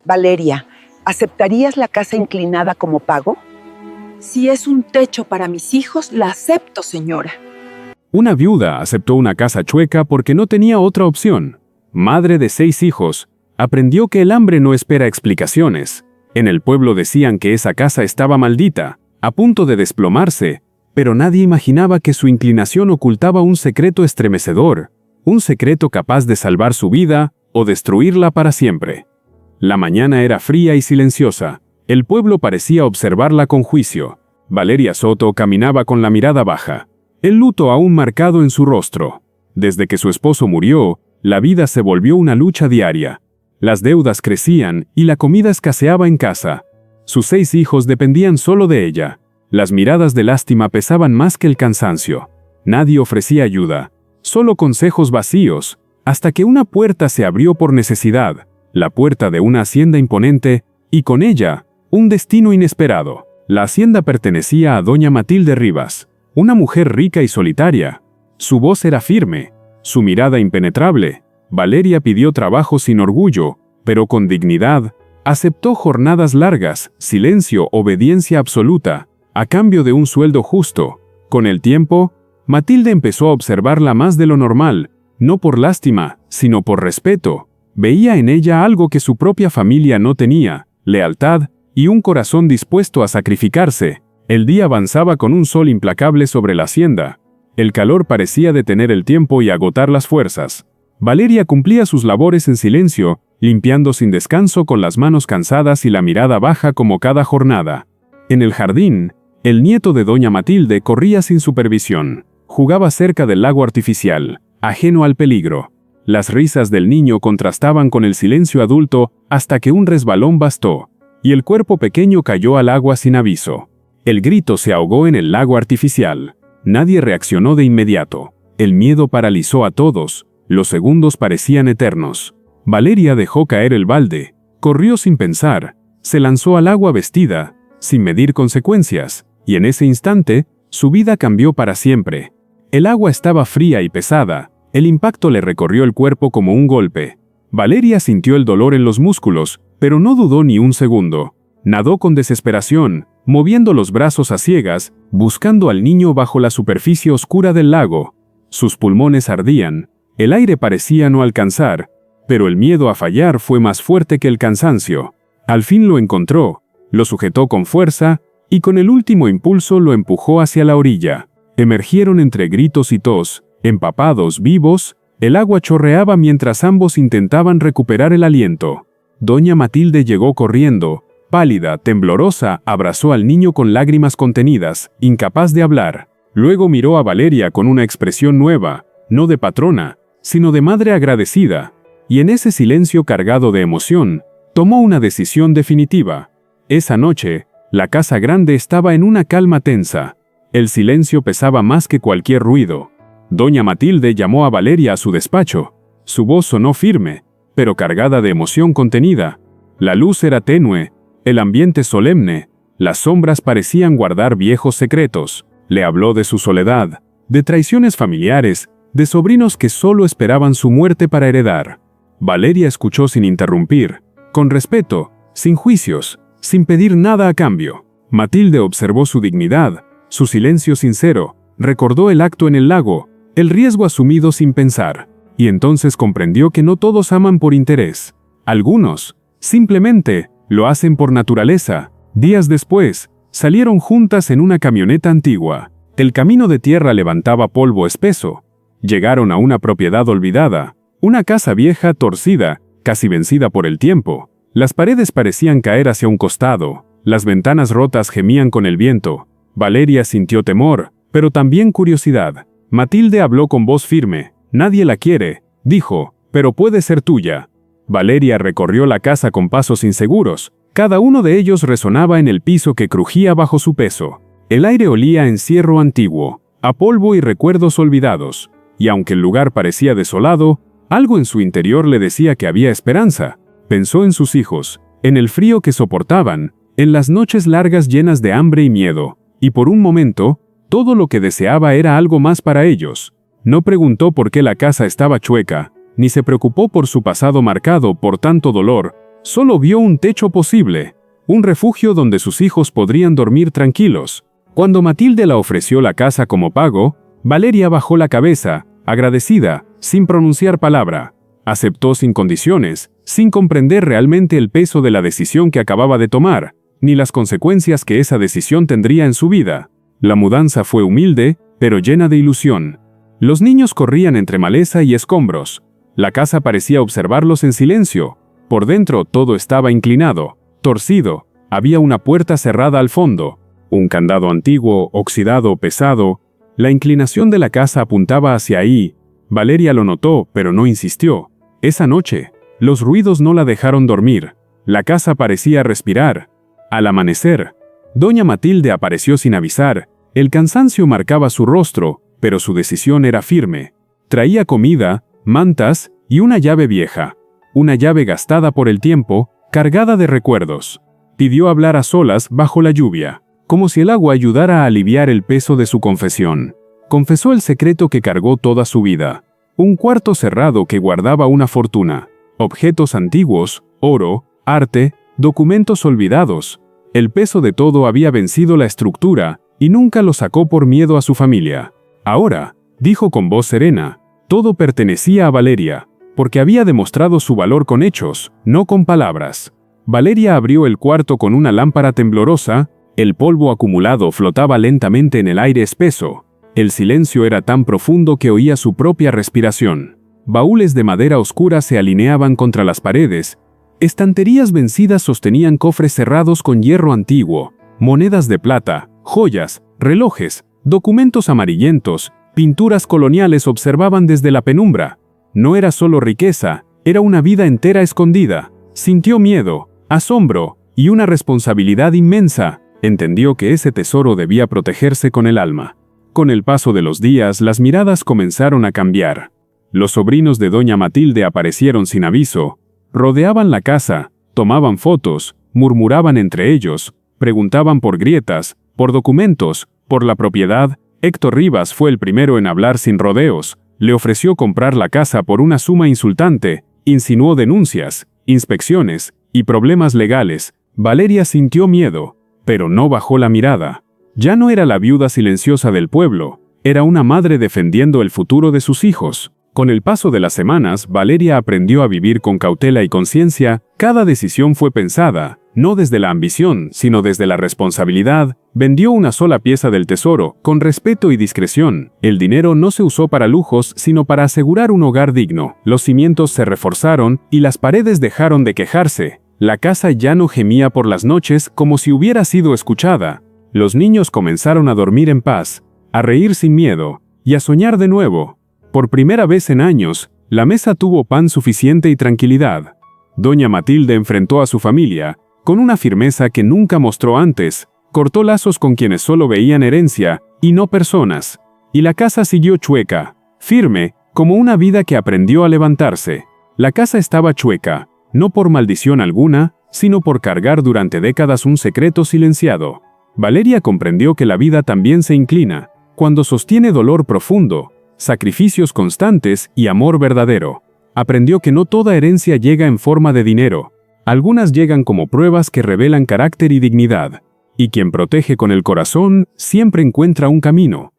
Valeria, ¿aceptarías la casa inclinada como pago? Si es un techo para mis hijos, la acepto, señora. Una viuda aceptó una casa chueca porque no tenía otra opción. Madre de 6 hijos, aprendió que el hambre no espera explicaciones. En el pueblo decían que esa casa estaba maldita, a punto de desplomarse, pero nadie imaginaba que su inclinación ocultaba un secreto estremecedor, un secreto capaz de salvar su vida o destruirla para siempre. La mañana era fría y silenciosa. El pueblo parecía observarla con juicio. Valeria Soto caminaba con la mirada baja, el luto aún marcado en su rostro. Desde que su esposo murió, la vida se volvió una lucha diaria. Las deudas crecían y la comida escaseaba en casa. Sus 6 hijos dependían solo de ella. Las miradas de lástima pesaban más que el cansancio. Nadie ofrecía ayuda, solo consejos vacíos, hasta que una puerta se abrió por necesidad, la puerta de una hacienda imponente, y con ella, un destino inesperado. La hacienda pertenecía a doña Matilde Rivas, una mujer rica y solitaria. Su voz era firme, su mirada impenetrable. Valeria pidió trabajo sin orgullo, pero con dignidad. Aceptó jornadas largas, silencio, obediencia absoluta, a cambio de un sueldo justo. Con el tiempo, Matilde empezó a observarla más de lo normal, no por lástima, sino por respeto. Veía en ella algo que su propia familia no tenía: lealtad y un corazón dispuesto a sacrificarse. El día avanzaba con un sol implacable sobre la hacienda. El calor parecía detener el tiempo y agotar las fuerzas. Valeria cumplía sus labores en silencio, limpiando sin descanso con las manos cansadas y la mirada baja como cada jornada. En el jardín, el nieto de doña Matilde corría sin supervisión. Jugaba cerca del lago artificial, ajeno al peligro. Las risas del niño contrastaban con el silencio adulto hasta que un resbalón bastó, y el cuerpo pequeño cayó al agua sin aviso. El grito se ahogó en el lago artificial. Nadie reaccionó de inmediato. El miedo paralizó a todos. Los segundos parecían eternos. Valeria dejó caer el balde, corrió sin pensar, se lanzó al agua vestida, sin medir consecuencias, y en ese instante, su vida cambió para siempre. El agua estaba fría y pesada, el impacto le recorrió el cuerpo como un golpe. Valeria sintió el dolor en los músculos, pero no dudó ni un segundo. Nadó con desesperación, moviendo los brazos a ciegas, buscando al niño bajo la superficie oscura del lago. Sus pulmones ardían, el aire parecía no alcanzar, pero el miedo a fallar fue más fuerte que el cansancio. Al fin lo encontró, lo sujetó con fuerza, y con el último impulso lo empujó hacia la orilla. Emergieron entre gritos y tos, empapados, vivos. El agua chorreaba mientras ambos intentaban recuperar el aliento. Doña Matilde llegó corriendo, pálida, temblorosa, abrazó al niño con lágrimas contenidas, incapaz de hablar. Luego miró a Valeria con una expresión nueva, no de patrona, sino de madre agradecida, y en ese silencio cargado de emoción, tomó una decisión definitiva. Esa noche, la casa grande estaba en una calma tensa. El silencio pesaba más que cualquier ruido. Doña Matilde llamó a Valeria a su despacho. Su voz sonó firme, pero cargada de emoción contenida. La luz era tenue, el ambiente solemne, las sombras parecían guardar viejos secretos. Le habló de su soledad, de traiciones familiares, de sobrinos que solo esperaban su muerte para heredar. Valeria escuchó sin interrumpir, con respeto, sin juicios, sin pedir nada a cambio. Matilde observó su dignidad, su silencio sincero, recordó el acto en el lago, el riesgo asumido sin pensar, y entonces comprendió que no todos aman por interés. Algunos, simplemente, lo hacen por naturaleza. Días después, salieron juntas en una camioneta antigua. El camino de tierra levantaba polvo espeso. Llegaron a una propiedad olvidada, una casa vieja, torcida, casi vencida por el tiempo. Las paredes parecían caer hacia un costado, las ventanas rotas gemían con el viento. Valeria sintió temor, pero también curiosidad. Matilde habló con voz firme. «Nadie la quiere», dijo, «pero puede ser tuya». Valeria recorrió la casa con pasos inseguros. Cada uno de ellos resonaba en el piso que crujía bajo su peso. El aire olía a encierro antiguo, a polvo y recuerdos olvidados. Y aunque el lugar parecía desolado, algo en su interior le decía que había esperanza. Pensó en sus hijos, en el frío que soportaban, en las noches largas llenas de hambre y miedo. Y por un momento, todo lo que deseaba era algo más para ellos. No preguntó por qué la casa estaba chueca, ni se preocupó por su pasado marcado por tanto dolor. Solo vio un techo posible, un refugio donde sus hijos podrían dormir tranquilos. Cuando Matilde la ofreció la casa como pago, Valeria bajó la cabeza, agradecida, sin pronunciar palabra. Aceptó sin condiciones, sin comprender realmente el peso de la decisión que acababa de tomar, ni las consecuencias que esa decisión tendría en su vida. La mudanza fue humilde, pero llena de ilusión. Los niños corrían entre maleza y escombros. La casa parecía observarlos en silencio. Por dentro todo estaba inclinado, torcido. Había una puerta cerrada al fondo, un candado antiguo, oxidado, pesado. La inclinación de la casa apuntaba hacia ahí. Valeria lo notó, pero no insistió. Esa noche, los ruidos no la dejaron dormir. La casa parecía respirar. Al amanecer, doña Matilde apareció sin avisar. El cansancio marcaba su rostro, pero su decisión era firme. Traía comida, mantas y una llave vieja. Una llave gastada por el tiempo, cargada de recuerdos. Pidió hablar a solas bajo la lluvia, como si el agua ayudara a aliviar el peso de su confesión. Confesó el secreto que cargó toda su vida. Un cuarto cerrado que guardaba una fortuna. Objetos antiguos, oro, arte, documentos olvidados. El peso de todo había vencido la estructura y nunca lo sacó por miedo a su familia. Ahora, dijo con voz serena, todo pertenecía a Valeria, porque había demostrado su valor con hechos, no con palabras. Valeria abrió el cuarto con una lámpara temblorosa. El polvo acumulado flotaba lentamente en el aire espeso. El silencio era tan profundo que oía su propia respiración. Baúles de madera oscura se alineaban contra las paredes. Estanterías vencidas sostenían cofres cerrados con hierro antiguo, monedas de plata, joyas, relojes, documentos amarillentos, pinturas coloniales observaban desde la penumbra. No era solo riqueza, era una vida entera escondida. Sintió miedo, asombro y una responsabilidad inmensa. Entendió que ese tesoro debía protegerse con el alma. Con el paso de los días, las miradas comenzaron a cambiar. Los sobrinos de doña Matilde aparecieron sin aviso. Rodeaban la casa, tomaban fotos, murmuraban entre ellos, preguntaban por grietas, por documentos, por la propiedad. Héctor Rivas fue el primero en hablar sin rodeos. Le ofreció comprar la casa por una suma insultante, insinuó denuncias, inspecciones y problemas legales. Valeria sintió miedo, pero no bajó la mirada. Ya no era la viuda silenciosa del pueblo, era una madre defendiendo el futuro de sus hijos. Con el paso de las semanas, Valeria aprendió a vivir con cautela y conciencia. Cada decisión fue pensada, no desde la ambición, sino desde la responsabilidad. Vendió una sola pieza del tesoro, con respeto y discreción. El dinero no se usó para lujos, sino para asegurar un hogar digno. Los cimientos se reforzaron y las paredes dejaron de quejarse. La casa ya no gemía por las noches como si hubiera sido escuchada. Los niños comenzaron a dormir en paz, a reír sin miedo y a soñar de nuevo. Por primera vez en años, la mesa tuvo pan suficiente y tranquilidad. Doña Matilde enfrentó a su familia con una firmeza que nunca mostró antes. Cortó lazos con quienes solo veían herencia y no personas. Y la casa siguió chueca, firme, como una vida que aprendió a levantarse. La casa estaba chueca, no por maldición alguna, sino por cargar durante décadas un secreto silenciado. Valeria comprendió que la vida también se inclina, cuando sostiene dolor profundo, sacrificios constantes y amor verdadero. Aprendió que no toda herencia llega en forma de dinero. Algunas llegan como pruebas que revelan carácter y dignidad. Y quien protege con el corazón siempre encuentra un camino.